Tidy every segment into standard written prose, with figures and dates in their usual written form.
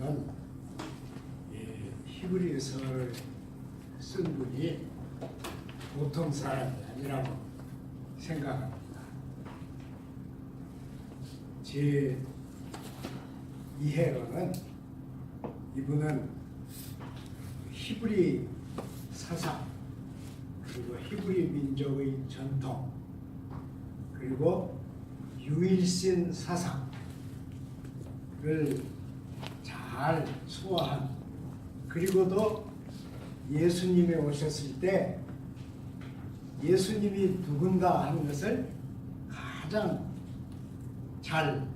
저는 히브리서를 쓴 분이 보통 사람이 아니라고 생각합니다. 제 이해로는 이분은 히브리 사상, 그리고 히브리 민족의 전통, 그리고 유일신 사상을 잘 소화한, 그리고도 예수님이 오셨을 때 예수님이 누군가 하는 것을 가장 잘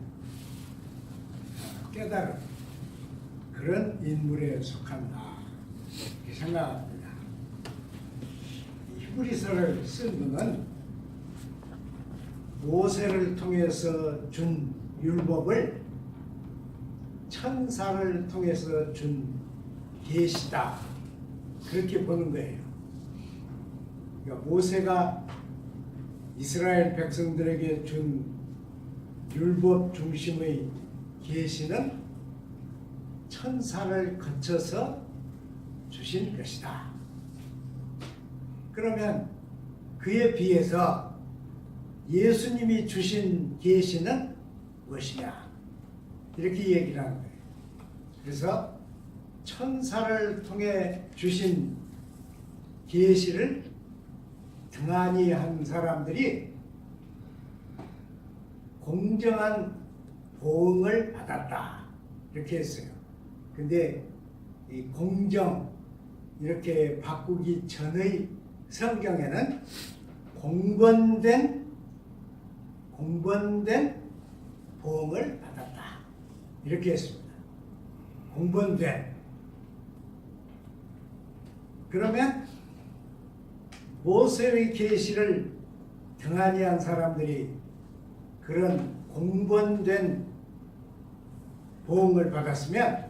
깨달은 그런 인물에 속한다 이렇게 생각합니다. 히브리서를 쓴 분은 모세를 통해서 준 율법을 천사를 통해서 준 계시다 그렇게 보는 거예요. 그러니까 모세가 이스라엘 백성들에게 준 율법 중심의 계시는 천사를 거쳐서 주신 것이다. 그러면 그에 비해서 예수님이 주신 계시는 무엇이냐 이렇게 얘기를 하는 거예요. 그래서 천사를 통해 주신 계시를 등한히 한 사람들이 공정한 보응을 받았다 이렇게 했어요. 근데 이 공정 이렇게 바꾸기 전의 성경에는 공번된 보응을 받았다 이렇게 했습니다. 공번된. 그러면 모세의 계시를 등한히 한 사람들이 그런 공번된 보응을 받았으면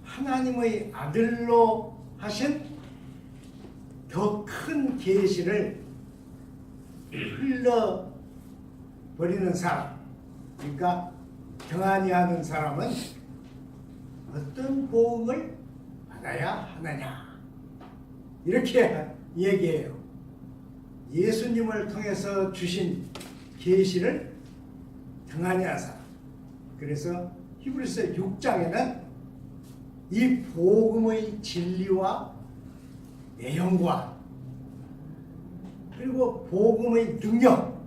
하나님의 아들로 하신 더 큰 계시를 흘려버리는 사람, 그러니까 등한히 하는 사람은 어떤 보응을 받아야 하느냐 이렇게 얘기해요. 예수님을 통해서 주신 계시를 등한히 한 사람. 그래서 히브리서 6장에는 이 복음의 진리와 내용과 그리고 복음의 능력,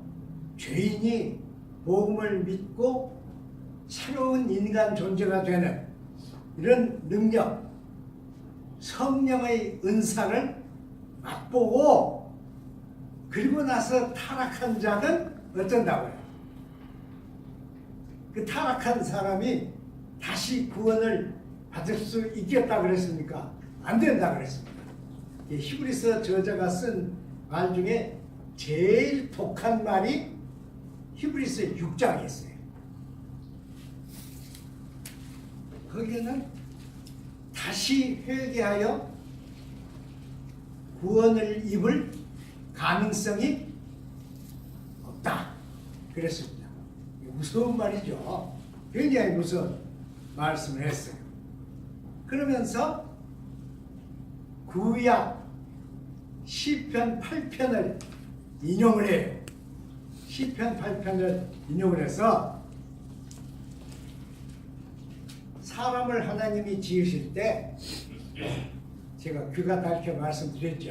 죄인이 복음을 믿고 새로운 인간 존재가 되는 이런 능력, 성령의 은사를 맛보고 그리고 나서 타락한 자는 어쩐다고요? 그 타락한 사람이 다시 구원을 받을 수 있겠다 그랬습니까? 안 된다 그랬습니다. 히브리서 저자가 쓴 말 중에 제일 독한 말이 히브리서 6장에 있어요. 거기에는 다시 회개하여 구원을 입을 가능성이 없다 그랬습니다. 무서운 말이죠. 굉장히 무서운 말씀을 했어요. 그러면서 구약 시편 8편을 인용을 해요. 시편 8편을 인용을 해서 사람을 하나님이 지으실 때 제가 귀가 닳게 말씀드렸죠.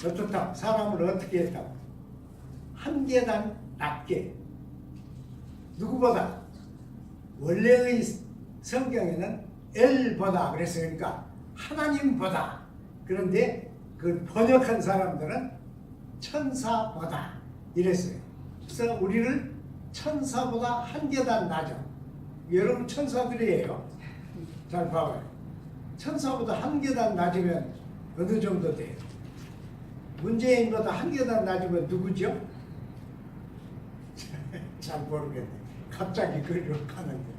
어떻다? 사람을 어떻게 했다고? 한 계단 낮게. 누구보다? 원래의 성경에는 엘보다 그랬어요. 그러니까 하나님보다. 그런데 그 번역한 사람들은 천사보다 이랬어요. 그래서 우리를 천사보다 한 계단 낮아. 여러분 천사들이에요. 잘 봐봐요. 천사보다 한 계단 낮으면 어느 정도 돼요? 문재인보다 한 계단 낮으면 누구죠? 잘 모르겠네. 갑자기 그리로 가는데.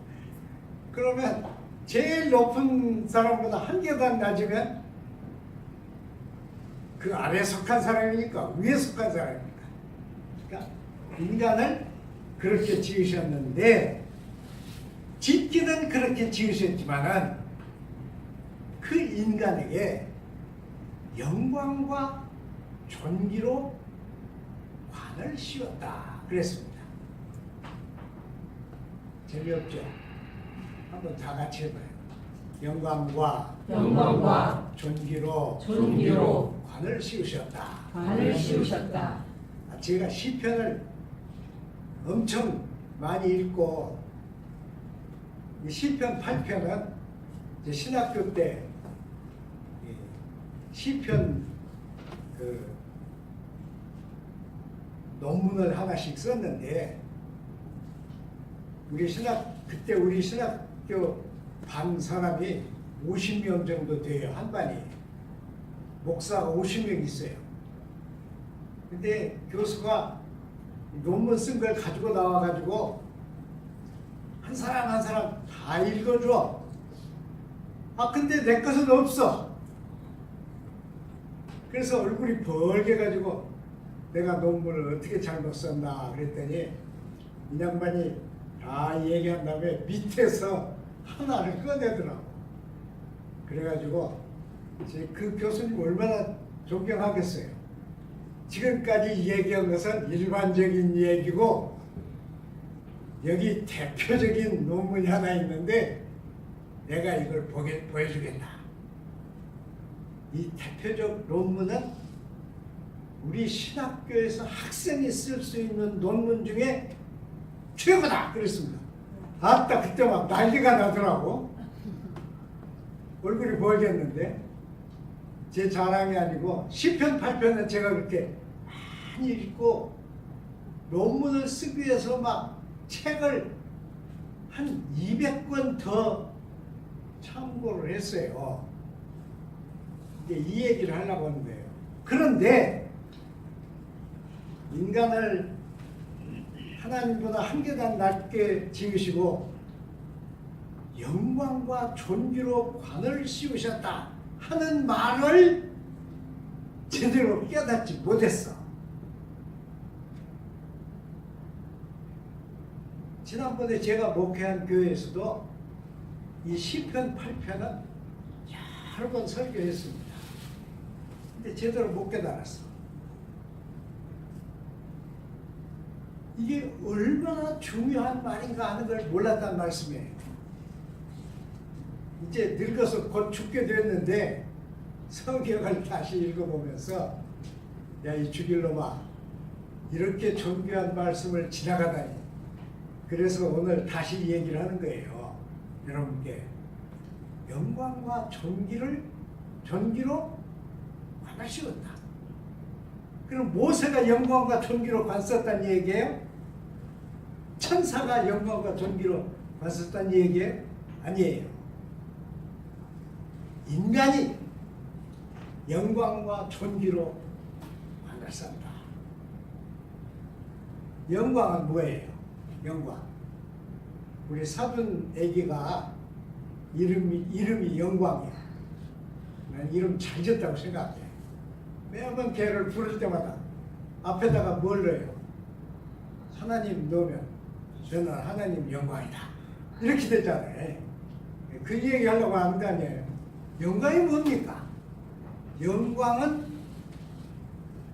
그러면 제일 높은 사람보다 한 계단 낮으면 그 아래에 속한 사람이니까 위에 속한 사람이니까. 그러니까 인간을 그렇게 지으셨는데 짓기는 그렇게 지으셨지만은 그 인간에게 영광과 존귀로 관을 씌웠다 그랬습니다. 재미없죠? 한번 다 같이 해봐요. 영광과 존귀로 관을 씌우셨다. 제가 시편을 엄청 많이 읽고 이 시편 8편은 이제 신학교 때 시편 그 논문을 하나씩 썼는데 그때 우리 신학교 반 사람이 50명 정도 돼요. 한 반이. 목사가 50명 있어요. 근데 교수가 논문 쓴 걸 가지고 나와가지고 한 사람 한 사람 다 읽어줘. 근데 내 것은 없어. 그래서 얼굴이 벌게가지고 내가 논문을 어떻게 잘못 썼나 그랬더니 이 양반이 다 얘기한 다음에 밑에서 하나를 꺼내더라고. 그래가지고 그 교수님 얼마나 존경하겠어요. 지금까지 얘기한 것은 일반적인 얘기고 여기 대표적인 논문이 하나 있는데 내가 이걸 보여주겠다. 이 대표적 논문은 우리 신학교에서 학생이 쓸 수 있는 논문 중에 최고다 그랬습니다. 아따 그때 막 난리가 나더라고. 얼굴이 보이겠는데 제 자랑이 아니고 시편 8편은 제가 그렇게 많이 읽고 논문을 쓰기 위해서 막 책을 한 200권 더 참고를 했어요. 이제 이 얘기를 하려고 하는 거예요. 그런데 인간을 하나님보다 한 계단 낮게 지으시고 영광과 존귀로 관을 씌우셨다 하는 말을 제대로 깨닫지 못했어. 지난번에 제가 목회한 교회에서도 이 시편 8편은 여러 번 설교했습니다. 근데 제대로 못 깨달았어. 이게 얼마나 중요한 말인가 하는 걸 몰랐단 말씀이에요. 이제 늙어서 곧 죽게 됐는데 성경을 다시 읽어보면서 야, 이 죽일 놈아, 이렇게 존귀한 말씀을 지나가다니. 그래서 오늘 다시 얘기를 하는 거예요. 여러분께 영광과 존귀로 관을 씌웠다. 그럼 모세가 영광과 존귀로 관 썼다는 얘기예요? 천사가 영광과 존귀로 관 썼다는 얘기예요? 아니에요. 인간이 영광과 존귀로 관을 쓴다. 영광은 뭐예요? 영광. 우리 사돈 애기가 이름이 영광이야. 난 이름 잘 지었다고 생각해. 매번 걔를 부를 때마다 앞에다가 뭘 넣어요? 하나님 넣으면 저는 하나님 영광이다. 이렇게 됐잖아요. 그 얘기 하려고 하는 거 아니에요. 영광이 뭡니까? 영광은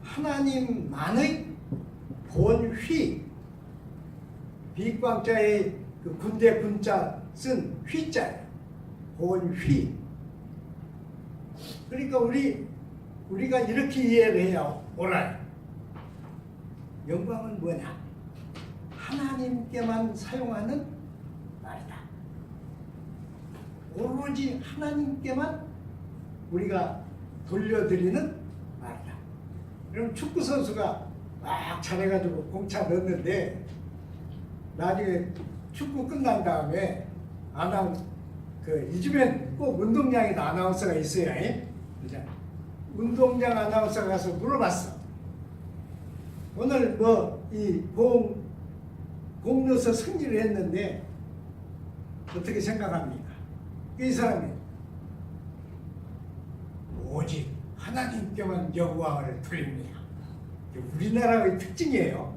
하나님만의 본휘, 빛광자의 그 군대 군자 쓴 휘자예요. 본휘. 그러니까 우리가 이렇게 이해를 해야 옳아요. 영광은 뭐냐? 하나님께만 사용하는 말이다. 오로지 하나님께만 우리가 돌려드리는 말이다. 그럼 축구 선수가 막 잘해가지고 공차 넣었는데 나중에 축구 끝난 다음에 이 집엔 꼭 운동장에도 아나운서가 있어요. 그죠? 운동장 아나운서 가서 물어봤어. 오늘 공 넣어서 승리를 했는데 어떻게 생각합니까? 이 사람이 오직 하나님께만 영광을 돌립니다. 우리나라의 특징이에요.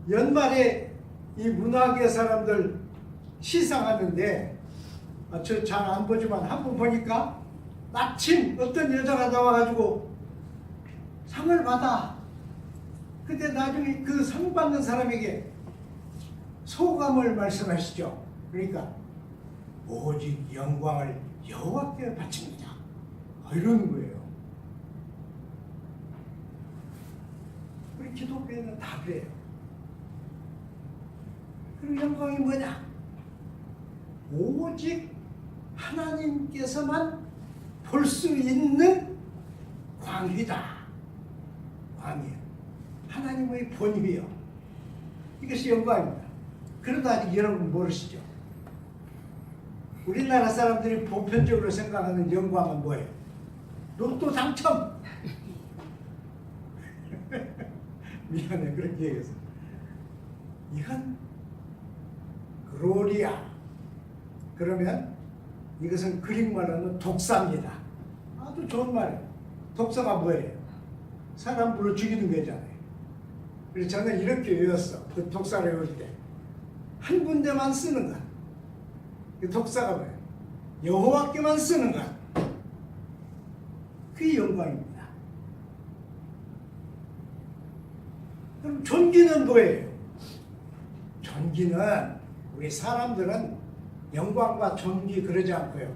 연말에 이 문화계 사람들 시상하는데 저 잘 안 보지만 한 번 보니까 마침 어떤 여자가 나와가지고 상을 받아. 근데 나중에 그 상 받는 사람에게 소감을 말씀하시죠. 그러니까 오직 영광을 여호와께 바칩니다. 이러는 거예요. 우리 기독교에는 다 그래요. 그럼 영광이 뭐냐? 오직 하나님께서만 볼 수 있는 광이다. 광이에요. 하나님의 본이에요. 이것이 영광입니다. 그래도 아직 여러분 모르시죠? 우리나라 사람들이 보편적으로 생각하는 영광은 뭐예요? 로또 당첨! 미안해, 그렇게 얘기해서. 이건 글로리아. 그러면 이것은 그릭 말로는 독사입니다. 아주 좋은 말이에요. 독사가 뭐예요? 사람 불러 죽이는 거잖아요. 그래서 저는 이렇게 외웠어. 그 독사를 외울 때. 한 군데만 쓰는 것. 그 독사가 뭐예요? 여호와께만 쓰는 것. 그게 영광입니다. 그럼 존귀는 뭐예요? 존귀는 우리 사람들은 영광과 존귀 그러지 않고요.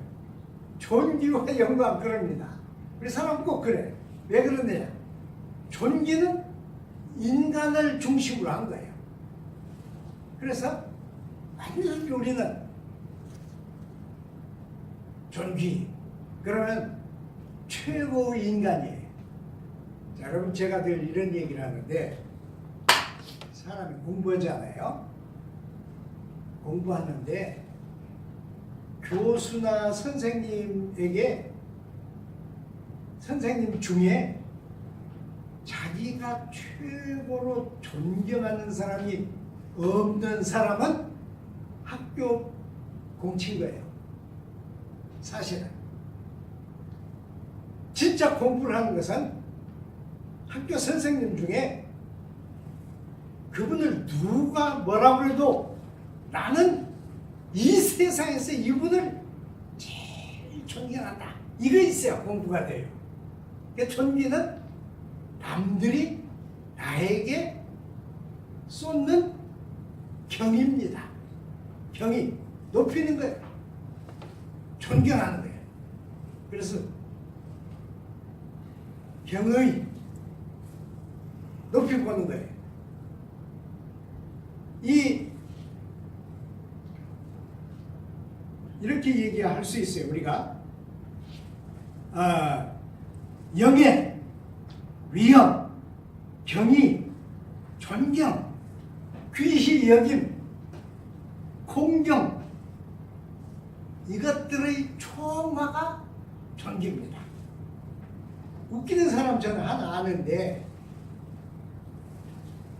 존귀와 영광 그럽니다. 우리 사람 꼭 그래. 왜 그러느냐? 존귀는 인간을 중심으로 한 거예요. 그래서 완전히 우리는 존귀 그러면 최고의 인간이에요. 자, 여러분 제가 늘 이런 얘기를 하는데 사람이 공부하잖아요. 공부하는데 교수나 선생님에게 선생님 중에 자기가 최고로 존경하는 사람이 없는 사람은 학교 공친 거예요. 사실은 진짜 공부를 하는 것은 학교 선생님 중에 그분을 누가 뭐라고 해도 나는 이 세상에서 이분을 제일 존경한다. 이거 있어야 공부가 돼요. 그러니까 존귀는 남들이 나에게 쏟는 경입니다. 경이 높이는 거예요. 존경하는 거예요. 그래서 경의 높이 보는 거예요. 이렇게 얘기할 수 있어요. 우리가 영예, 위엄, 경의, 존경, 귀히 여김, 공경 이것들의 총화가 존귀입니다. 웃기는 사람 저는 하나 아는데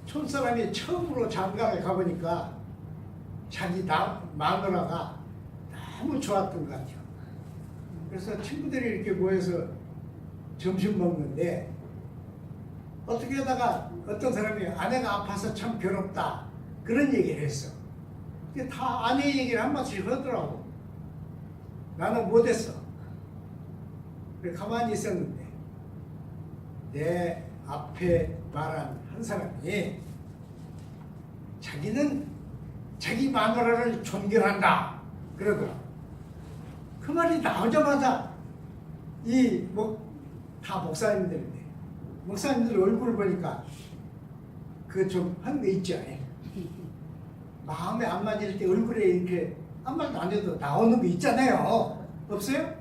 촌사람이 처음으로 장가를 가보니까 자기 마누라가 너무 좋았던 것 같아요. 그래서 친구들이 이렇게 모여서 점심 먹는데 어떻게 하다가 어떤 사람이 아내가 아파서 참 괴롭다 그런 얘기를 했어. 근데 다 아내 얘기를 한마디씩 하더라고. 나는 못했어. 그래 가만히 있었는데 내 앞에 말한 한 사람이 자기는 자기 마누라를 존경한다 그러더라. 그 말이 나오자마자 다 목사님들인데 목사님들 얼굴을 보니까 그 좀 한 거 있죠. 마음에 안 맞을 때 얼굴에 이렇게 한 말도 안 해도 나오는 거 있잖아요. 없어요?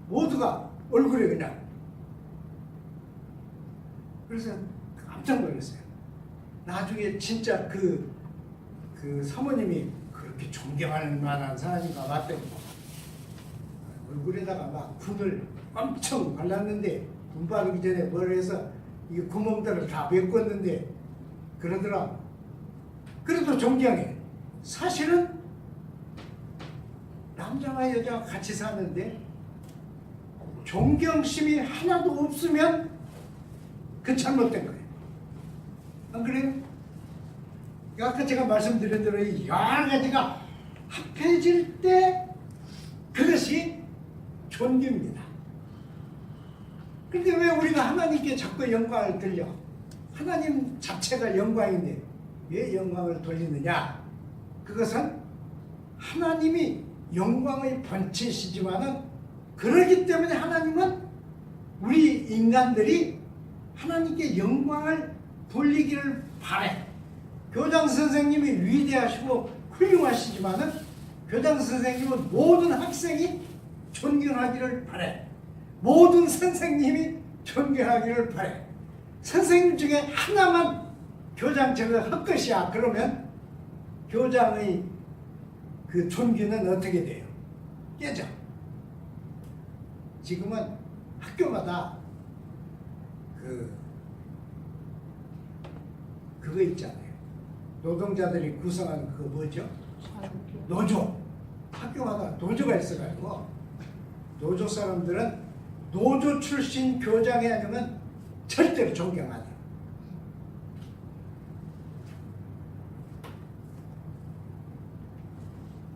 모두가 얼굴에 그냥. 그래서 깜짝 놀랐어요. 나중에 진짜 그 사모님이 그렇게 존경할 만한 사람인가 봤더니 얼굴에다가 막 군을 엄청 발랐는데 군 바르기 전에 뭘 해서 이 구멍들을 다 메꿨는데 그러더라. 그래도 존경해. 사실은 남자와 여자가 같이 사는데 존경심이 하나도 없으면 그 잘못된 거예요. 안 그래요? 아까 제가 말씀드린 대로 이 여러 가지가 합해질 때 그것이 존귀입니다. 그런데 왜 우리가 하나님께 자꾸 영광을 돌려? 하나님 자체가 영광인데 왜 영광을 돌리느냐? 그것은 하나님이 영광의 본체시지만은 그렇기 때문에 하나님은 우리 인간들이 하나님께 영광을 돌리기를 바래. 교장 선생님이 위대하시고 훌륭하시지만은 교장 선생님은 모든 학생이 존경하기를 바래. 모든 선생님이 존경하기를 바래. 선생님 중에 하나만 교장직을 헛것이야. 그러면 교장의 그 존귀는 어떻게 돼요? 깨져. 지금은 학교마다 그거 있잖아요. 노동자들이 구성하는 그거 뭐죠? 노조. 학교마다 노조가 있어가지고 노조 사람들은 노조 출신 교장이 아니면 절대로 존경 안 해요.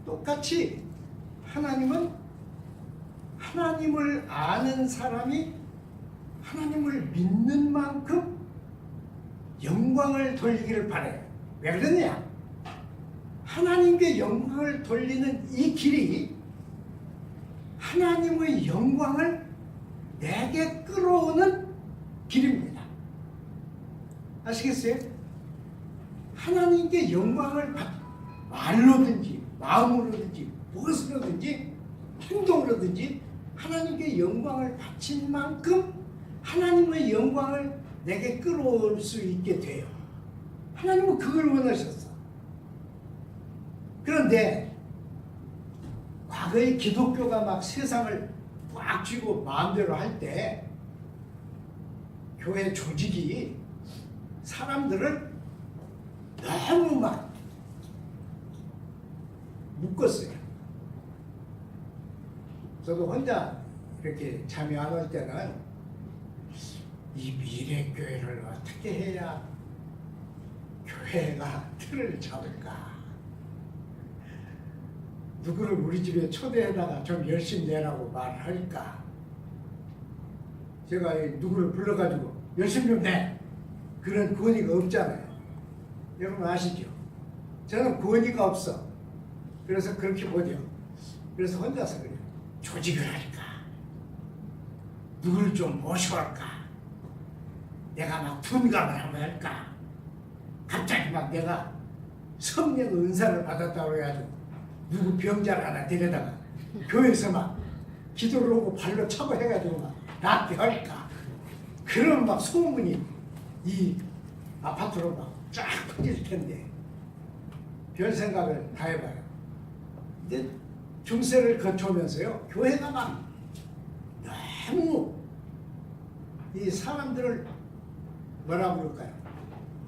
똑같이 하나님은 하나님을 아는 사람이 하나님을 믿는 만큼 영광을 돌리기를 바래요. 왜 그러냐? 하나님께 영광을 돌리는 이 길이 하나님의 영광을 내게 끌어오는 길입니다. 아시겠어요? 하나님께 영광을 말로든지 마음으로든지 무엇으로든지 행동으로든지 하나님께 영광을 바친 만큼 하나님의 영광을 내게 끌어올 수 있게 돼요. 하나님은 그걸 원하셨어. 그런데 과거에 기독교가 막 세상을 꽉 쥐고 마음대로 할 때 교회 조직이 사람들을 너무 막 묶었어요. 저도 혼자 이렇게 참여할 때는 이 미래교회를 어떻게 해야 교회가 틀을 잡을까? 누구를 우리 집에 초대해다가 좀 열심히 내라고 말을 할까? 제가 누구를 불러가지고 열심히 좀 내! 그런 권위가 없잖아요. 여러분 아시죠? 저는 권위가 없어. 그래서 그렇게 못해요. 그래서 혼자서 그래요. 조직을 할까? 누구를 좀 모셔올까? 내가 막 분감을 한번 할까? 갑자기 막 내가 성령 은사를 받았다고 해가지고 누구 병자를 하나 데려다가 교회에서 막 기도를 하고 발로 차고 해가지고 막 낫게 할까? 그럼 막 소문이 이 아파트로 막 쫙 퍼질 텐데 별 생각을 다 해봐요. 근데 중세를 거쳐오면서요 교회가 막 너무 이 사람들을 뭐라고 그럴까요?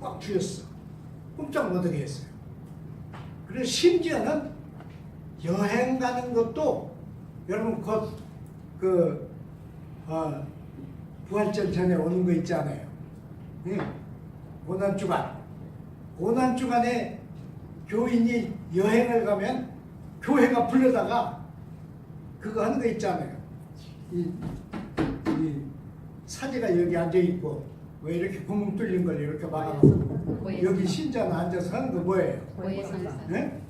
꽉 쥐었어. 꼼짝 못하게 했어요. 그래서 심지어는 여행 가는 것도 여러분 곧 부활절 전에 오는 거 있잖아요. 고난주간에 교인이 여행을 가면 교회가 불러다가 그거 하는 거 있잖아요. 이 사제가 여기 앉아 있고 왜 이렇게 구멍 뚫린 걸 이렇게 막아놓고 여기 신자는 앉아서 하는 거 뭐예요? 고해성사. 네?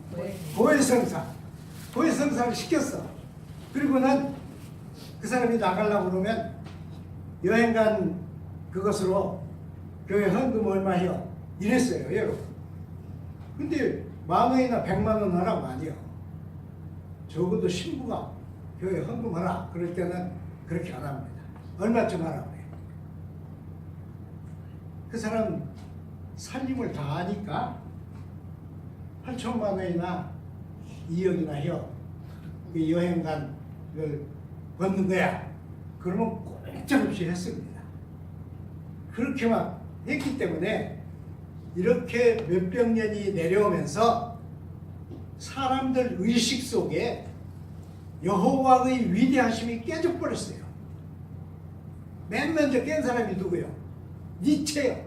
고해성사. 고해성사를 시켰어. 그리고 난 그 사람이 나가려고 그러면 여행 간 그것으로 교회 헌금 얼마 해요? 이랬어요, 여러분. 근데 10,000원이나 100만 원 하라고 아니요. 적어도 신부가 교회 헌금 하라. 그럴 때는 그렇게 안 합니다. 얼마쯤 하라고 해요. 그 사람 살림을 다 하니까 8천만 원이나 2억이나 해요. 그 여행 간 걸 받는 거야. 그러면 꼼짝없이 했습니다. 그렇게 막 했기 때문에 이렇게 몇백 년이 내려오면서 사람들 의식 속에 여호와의 위대하심이 깨져버렸어요. 맨 먼저 깬 사람이 누구요? 니체요.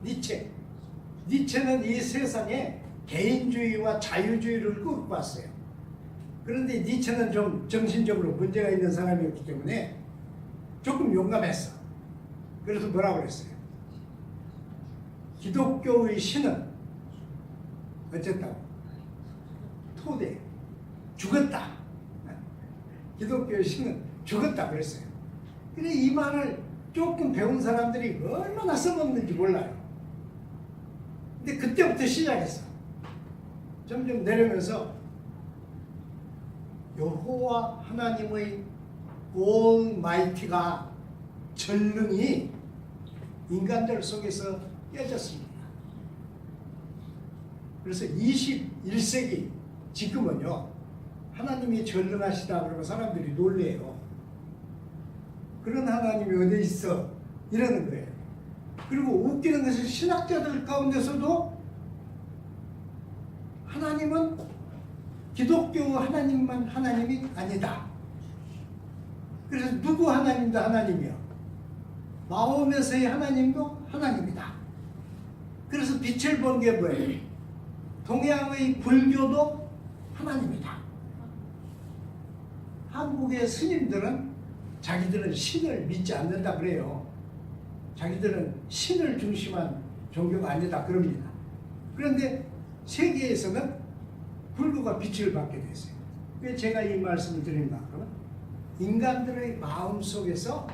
니체. 니체는 이 세상에 개인주의와 자유주의를 끄고봤어요. 그런데 니체는 좀 정신적으로 문제가 있는 사람이었기 때문에 조금 용감했어. 그래서 뭐라고 그랬어요? 기독교의 신은 어쨌다고? 토대, 죽었다. 기독교의 신은 죽었다 그랬어요. 근데 이 말을 조금 배운 사람들이 얼마나 써먹는지 몰라요. 근데 그때부터 시작했어. 점점 내려면서 여호와 하나님의 올마이티가 전능히 인간들 속에서 깨졌습니다. 그래서 21세기 지금은요, 하나님이 전능하시다 그러면 사람들이 놀래요. 그런 하나님이 어디 있어? 이러는 거예요. 그리고 웃기는 것은 신학자들 가운데서도 하나님은 기독교 하나님만 하나님이 아니다. 그래서 누구 하나님도 하나님이요. 마호메서의 하나님도 하나님이다. 그래서 빛을 본 게 뭐예요? 동양의 불교도 하나님이다. 한국의 스님들은 자기들은 신을 믿지 않는다 그래요. 자기들은 신을 중심한 종교가 아니다 그럽니다. 그런데 세계에서는 불교가 빛을 받게 됐어요. 왜 제가 이 말씀을 드린가 하면 인간들의 마음속에서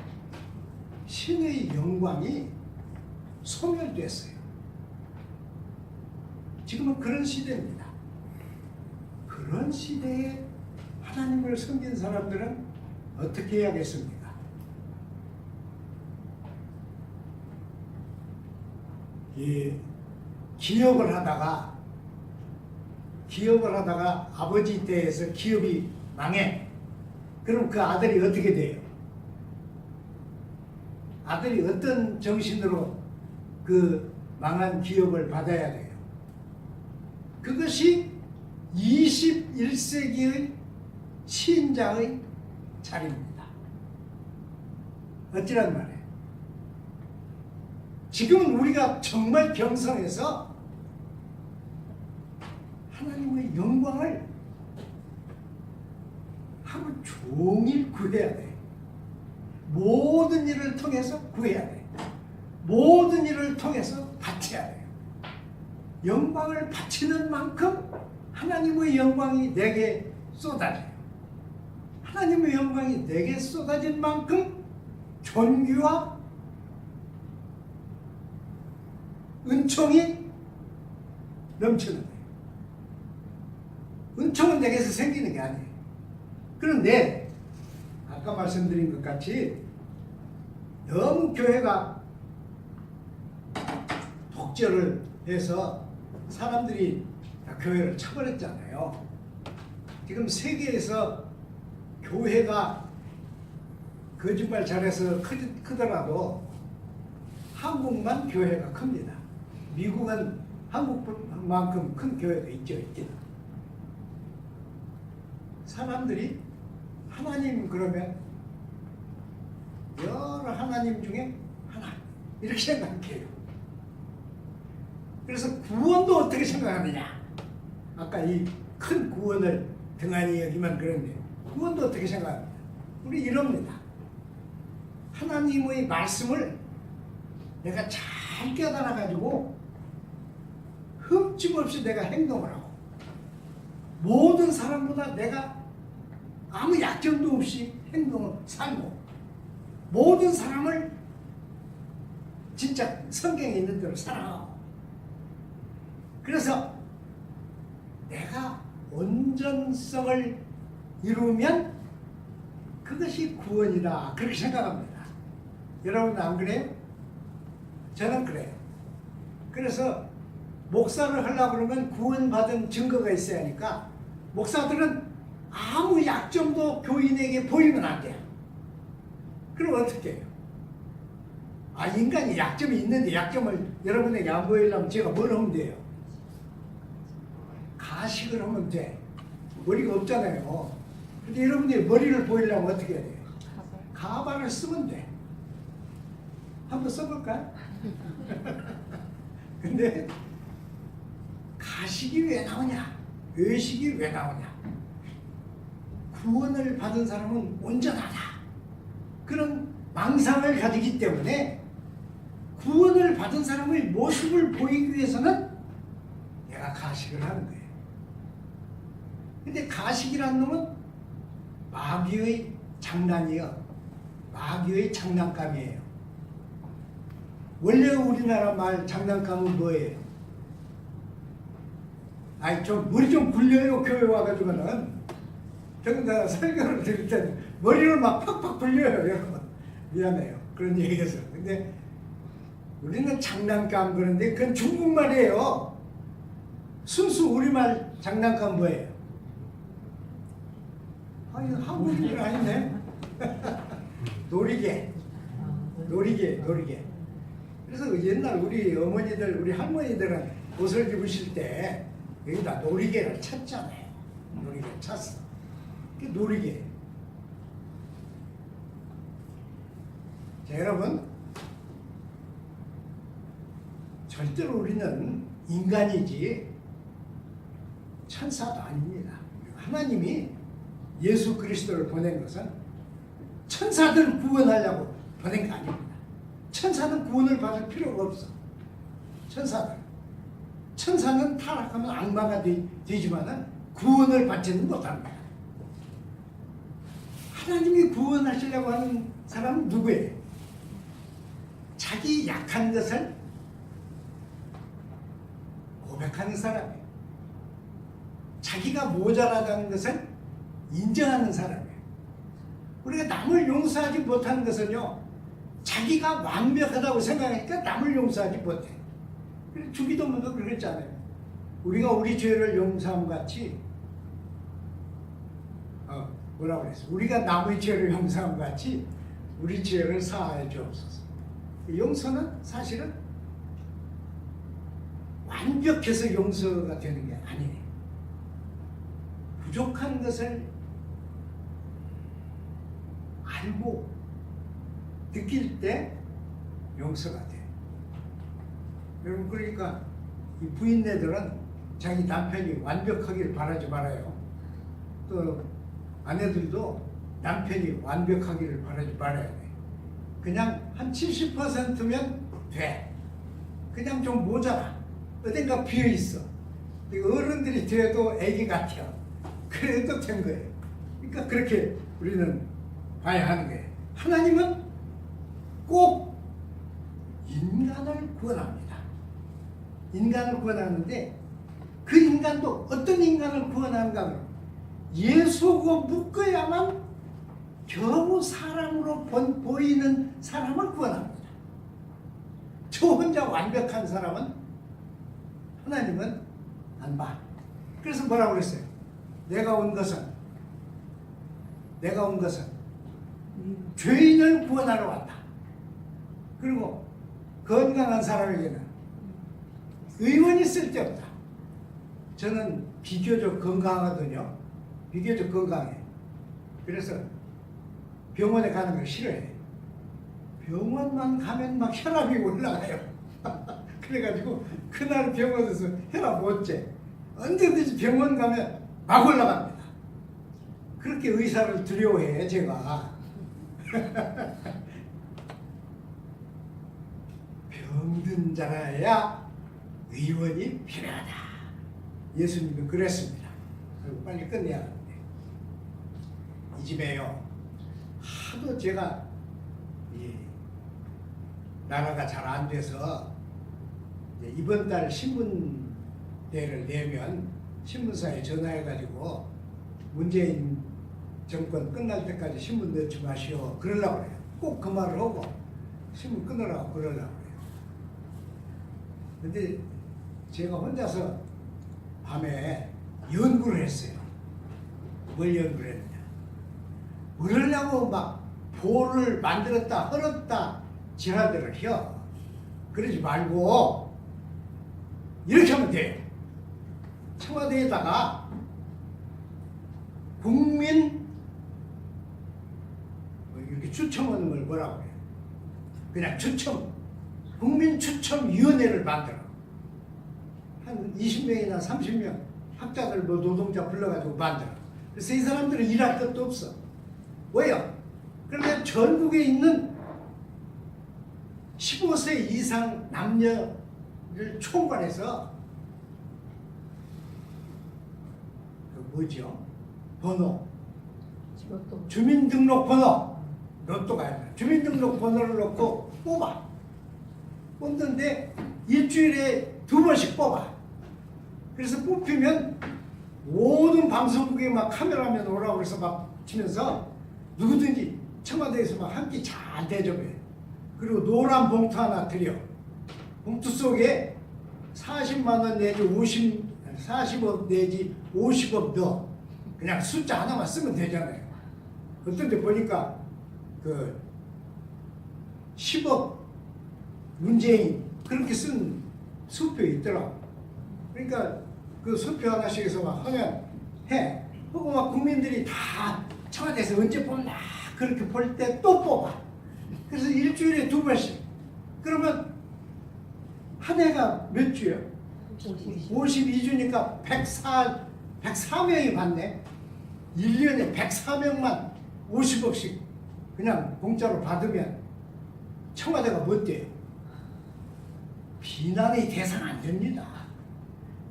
신의 영광이 소멸됐어요. 지금은 그런 시대입니다. 그런 시대에 하나님을 섬긴 사람들은 어떻게 해야겠습니까? 기업을 하다가 아버지 때에서 기업이 망해. 그럼 그 아들이 어떻게 돼요? 아들이 어떤 정신으로 그 망한 기업을 받아야 돼요? 그것이 21세기의 신자의 자리입니다. 어찌란 말이에요? 지금은 우리가 정말 경성해서 하나님의 영광을 하루 종일 구해야 돼. 모든 일을 통해서 구해야 돼. 모든 일을 통해서 바쳐야 돼요. 영광을 바치는 만큼 하나님의 영광이 내게 쏟아져요. 하나님의 영광이 내게 쏟아진 만큼 존귀와 은총이 넘치는 거예요. 은총은 내게서 생기는 게 아니에요. 그런데 아까 말씀드린 것 같이 너무 교회가 독재를 해서 사람들이 다 교회를 쳐버렸잖아요. 지금 세계에서 교회가 거짓말 잘해서 크더라도 한국만 교회가 큽니다. 미국은 한국만큼 큰 교회가 있기는. 사람들이 하나님 그러면 여러 하나님 중에 하나 이렇게 생각해요. 그래서 구원도 어떻게 생각하느냐? 아까 이 큰 구원을 등한히 여기만 그런데 구원도 어떻게 생각합니까? 우리 이럽니다. 하나님의 말씀을 내가 잘 깨달아가지고 흠집없이 내가 행동을 하고 모든 사람보다 내가 아무 약점도 없이 행동을 살고 모든 사람을 진짜 성경에 있는 대로 사랑하고 그래서 내가 온전성을 이루면 그것이 구원이다 그렇게 생각합니다. 여러분 안 그래요? 저는 그래요. 그래서 목사를 하려고 그러면 구원받은 증거가 있어야 하니까 목사들은 아무 약점도 교인에게 보이면 안 돼요. 그럼 어떻게 해요? 인간이 약점이 있는데 약점을 여러분에게 안 보이려면 제가 뭘 하면 돼요? 가식을 하면 돼. 머리가 없잖아요. 근데 여러분이 머리를 보이려면 어떻게 해야 돼요? 가발을 쓰면 돼. 한번 써볼까요? 근데 가식이 왜 나오냐? 외식이 왜 나오냐? 구원을 받은 사람은 온전하다. 그런 망상을 가지기 때문에 구원을 받은 사람의 모습을 보이기 위해서는 내가 가식을 하는 거예요. 근데 가식이라는 놈은 마귀의 장난이요. 마귀의 장난감이에요. 원래 우리나라 말 장난감은 뭐예요? 아이 좀 머리 좀 굴려요. 교회 와가지고는 경다 설교를 들을 때는 머리를 막 팍팍 굴려요. 여러분 미안해요. 그런 얘기해서. 근데 우리는 장난감 그런데 그건 중국말이에요. 순수 우리말 장난감 뭐예요? 아니 한국인은 아닌데. 놀이개. 그래서 옛날 우리 어머니들, 우리 할머니들은 옷을 입으실 때 여기다 놀이개를 찼잖아요. 놀이개 찼어. 그게 놀이개. 자, 여러분, 절대로 우리는 인간이지 천사도 아닙니다. 하나님이 예수 그리스도를 보낸 것은 천사들 구원하려고 보낸 게 아닙니다. 천사는 구원을 받을 필요가 없어. 천사는 타락하면 악마가 되지만은 구원을 받지는 못합니다. 하나님이 구원하시려고 하는 사람은 누구예요? 자기 약한 것을 고백하는 사람이에요. 자기가 모자라다는 것을 인정하는 사람이에요. 우리가 남을 용서하지 못하는 것은요, 자기가 완벽하다고 생각하니까 남을 용서하지 못해. 주기도문도 그랬잖아요. 우리가 우리 죄를 용서함 같이, 뭐라고 그랬어? 우리가 남의 죄를 용서함 같이 우리 죄를 사하여 주옵소서. 용서는 사실은 완벽해서 용서가 되는 게 아니에요. 부족한 것을 알고 느낄 때 용서가 돼. 여러분, 그러니까 이 부인네들은 자기 남편이 완벽하길 바라지 말아요. 또 아내들도 남편이 완벽하기를 바라지 말아야 돼. 그냥 한 70%면 돼. 그냥 좀 모자라. 어딘가 비어있어. 어른들이 돼도 애기 같아. 그래도 된 거예요. 그러니까 그렇게 우리는 봐야 하는 거예요. 하나님은 꼭 인간을 구원합니다. 인간을 구원하는데 그 인간도 어떤 인간을 구원하는가 하면 예수고 묶어야만 겨우 사람으로 보이는 사람을 구원합니다. 저 혼자 완벽한 사람은 하나님은 안 봐. 그래서 뭐라고 그랬어요? 내가 온 것은 죄인을 구원하러 왔다. 그리고 건강한 사람에게는 의원이 쓸데없다. 저는 비교적 건강하거든요. 비교적 건강해. 그래서 병원에 가는 걸 싫어해. 병원만 가면 막 혈압이 올라가요. 그래가지고 그날 병원에서 혈압 못 재. 언제든지 병원 가면 막 올라갑니다. 그렇게 의사를 두려워해 제가. 병든 자라야 의원이 필요하다. 예수님은 그랬습니다. 그리고 빨리 끝내야 하는데 이 집에요 하도 제가 이 나라가 잘 안 돼서 이번 달 신문대를 내면 신문사에 전화해가지고 문재인 정권 끝날 때까지 신문 넣지 마시오 그러려고 그래요. 꼭 그 말을 하고 신문 끊으라고 그러려고 그래요. 근데 제가 혼자서 밤에 연구를 했어요. 뭘 연구를 했느냐. 그러려고 막 보를 만들었다 헐었다 지랄들을 해요. 그러지 말고 이렇게 하면 돼요. 청와대에다가 국민 이렇게 추첨하는 걸 뭐라고 해요? 그냥 국민 추첨위원회를 만들어. 한 20명이나 30명 학자들 뭐 노동자 불러가지고 만들어. 그래서 이 사람들은 일할 것도 없어. 왜요? 그러면 전국에 있는 15세 이상 남녀를 총괄해서 그 뭐죠? 번호, 주민등록번호, 로또가 아니라 주민등록번호를 넣고 뽑는데 일주일에 2번씩 뽑아. 그래서 뽑히면 모든 방송국에 막 카메라맨 오라고 그래서 막 치면서 누구든지 청와대에서 막 한 끼 잘 대접해. 그리고 노란 봉투 하나 드려. 봉투 속에 40만 원 내지 40억 내지 50억 넣어. 그냥 숫자 하나만 쓰면 되잖아요. 어떤 데 보니까 그 10억 문재인 그렇게 쓴 수표 있더라고. 그러니까 그 수표 하나씩 해서 막 하면 해. 하고 막 국민들이 다 청와대에서 언제 뽑나 그렇게 볼 때 또 뽑아. 그래서 일주일에 2번씩. 그러면 한 해가 몇 주예요? 52주니까 104명이 받네. 1년에 104명만 50억씩 그냥 공짜로 받으면 청와대가 뭐 돼요? 비난의 대상 안 됩니다.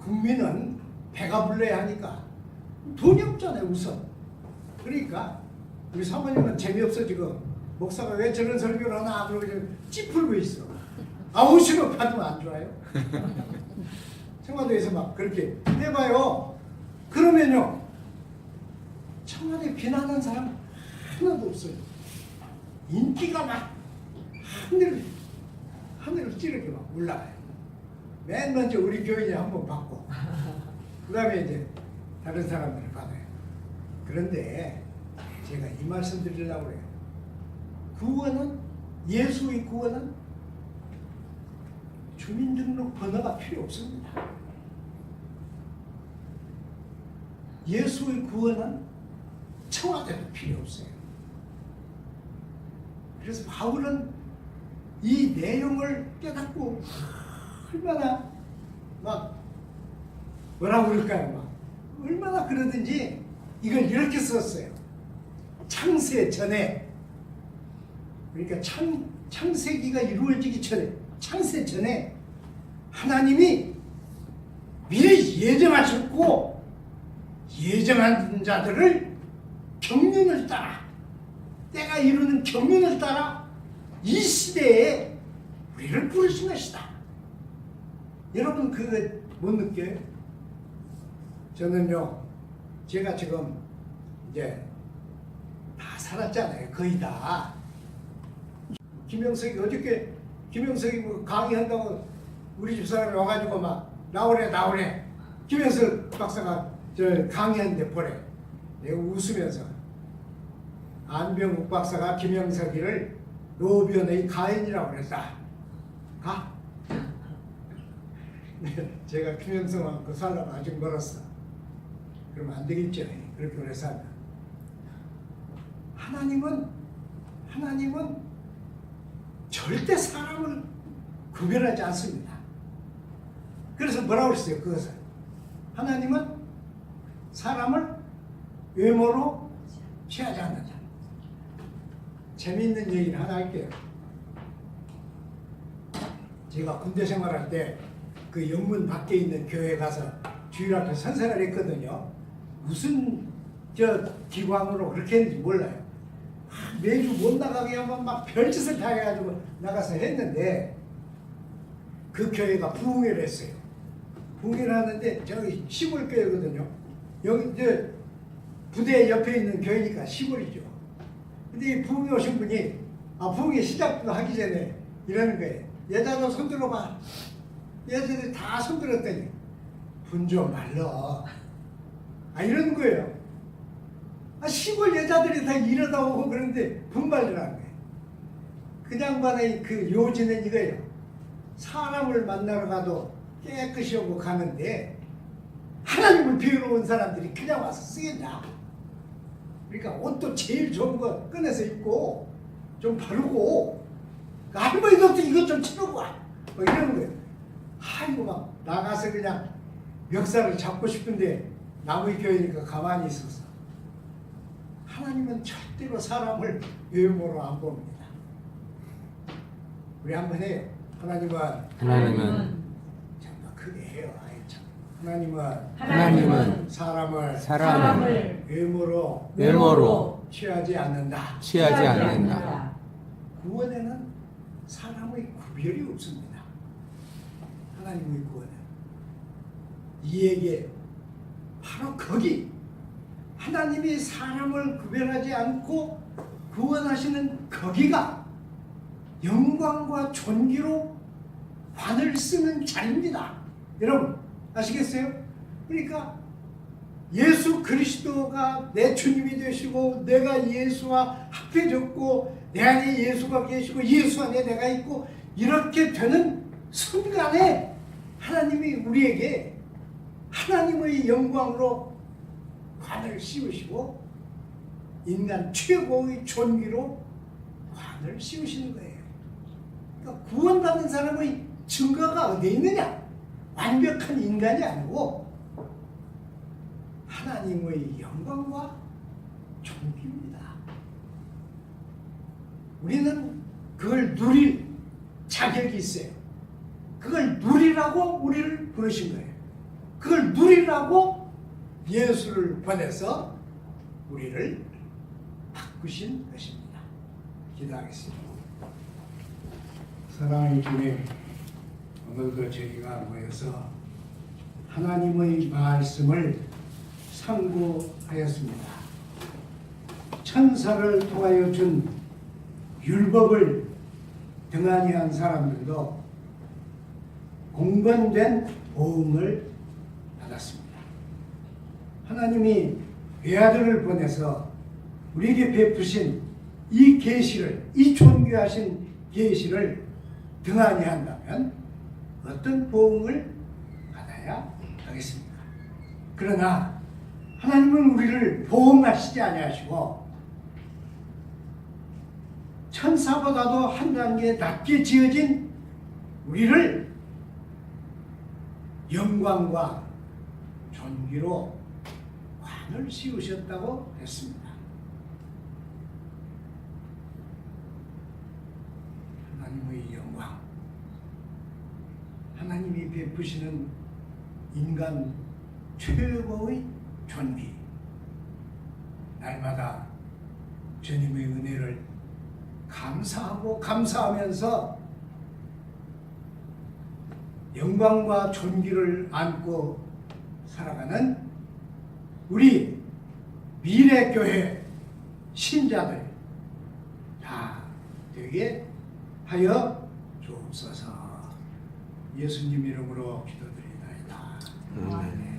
국민은 배가 불러야 하니까 돈이 없잖아요 우선. 그러니까 우리 사모님은 재미없어 지금. 목사가 왜 저런 설교를 하나 그러고 지금 찌푸리고 있어. 50억 받으면 안 좋아요? 청와대에서 막 그렇게 해봐요. 그러면요 청와대 비난하는 사람 하나도 없어요. 인기가 막 하늘을 찌르게 막 올라가요. 맨 먼저 우리 교인이 한번 받고 그 다음에 이제 다른 사람들을 받아요. 그런데 제가 이 말씀 드리려고 그래요. 구원은, 예수의 구원은 주민등록번호가 필요 없습니다. 예수의 구원은 청와대도 필요 없어요. 그래서 바울은 이 내용을 깨닫고 얼마나 막 뭐라고 그럴까요? 막 얼마나 그러든지 이걸 이렇게 썼어요. 창세 전에, 그러니까 창세기가 이루어지기 전에, 창세 전에 하나님이 미리 예정하셨고 예정한 자들을 경륜을 따라, 때가 이루는 경륜을 따라 이 시대에 우리를 부르신 것이다. 여러분 그거 못 느껴요? 저는요, 제가 지금 이제 다 살았잖아요. 거의 다. 김영석이 어저께 김영석이 뭐 강의한다고 우리 집 사람이 와가지고 막 나오래. 김영석 박사가 저 강의하는데 보래. 내가 웃으면서 안병욱 박사가 김영석이를 노변의 가인이라고 그랬다. 가? 제가 김영석하고 살려면 아직 멀었어. 그러면 안 되겠죠. 그렇게 그래서 하나님은 절대 사람을 구별하지 않습니다. 그래서 뭐라고 했어요? 그것을 하나님은 사람을 외모로 취하지 않는다. 재미있는 얘기를 하나 할게요. 제가 군대 생활할 때 그 영문 밖에 있는 교회 가서 주일학교 선생을 했거든요. 무슨 기광으로 그렇게 했는지 몰라요. 매주 못 나가게 하면 막 별짓을 다 해가지고 나가서 했는데 그 교회가 부흥회를 했어요. 부흥회를 하는데 저기 시골 교회거든요. 여기 이제 부대 옆에 있는 교회니까 시골이죠. 근데 이 부흥회 오신 분이 부흥회 시작도 하기 전에 이러는 거예요. 여자도 손들어봐. 여자들이 다 손들었더니 분 좀 말러. 이러는 거예요. 시골 여자들이 다 이러다 오고 그런데 분발이라는 거예요. 그 양반의 그 요지는 이거예요. 사람을 만나러 가도 깨끗이 오고 가는데 하나님을 배우러 온 사람들이 그냥 와서 쓰겠냐. 그러니까 옷도 제일 좋은 거 꺼내서 입고 좀 바르고 할머니도 이것 좀 치르고 와. 이러는 거예요. 이거 막 나가서 그냥 멱살을 잡고 싶은데 나무의 교회니까 가만히 있어서. 하나님은 절대로 사람을 외모로 안 봅니다. 우리 한번 해요. 하나님은 정말 크게 해요. 아예 참. 하나님은 사람을 외모로 취하지 않는다. 구원에는 사람의 구별이 없습니다. 하나님의 구원은 이에게 바로 거기 하나님이 사람을 구별하지 않고 구원하시는 거기가 영광과 존귀로 관을 쓰는 자리입니다. 여러분 아시겠어요? 그러니까 예수 그리스도가 내 주님이 되시고 내가 예수와 합해졌고 내 안에 예수가 계시고 예수 안에 내가 있고 이렇게 되는 순간에 하나님이 우리에게 하나님의 영광으로 관을 씌우시고 인간 최고의 존귀로 관을 씌우시는 거예요. 그러니까 구원받는 사람의 증거가 어디에 있느냐? 완벽한 인간이 아니고 하나님의 영광과 존귀입니다. 우리는 그걸 누릴 자격이 있어요. 그걸 누리라고 우리를 부르신 거예요. 그걸 누리라고 예수를 보내서 우리를 바꾸신 것입니다. 기도하겠습니다. 사랑하는 주님, 오늘도 저희가 모여서 하나님의 말씀을 상고하였습니다. 천사를 통하여 준 율법을 등한히 한 사람들도 공건된 보응을 받았습니다. 하나님이 외아들을 보내서 우리에게 베푸신 이 계시를, 이 존귀하신 계시를 등한히 한다면 어떤 보응을 받아야 하겠습니까? 그러나 하나님은 우리를 보응하시지 아니하시고 천사보다도 한 단계 낮게 지어진 우리를 영광과 존귀로 관을 씌우셨다고 했습니다. 하나님의 영광, 하나님이 베푸시는 인간 최고의 존귀, 날마다 주님의 은혜를 감사하고 감사하면서 영광과 존귀를 안고 살아가는 우리 미래교회 신자들 다 되게 하여 주옵소서. 예수님 이름으로 기도드리나이다. 아멘.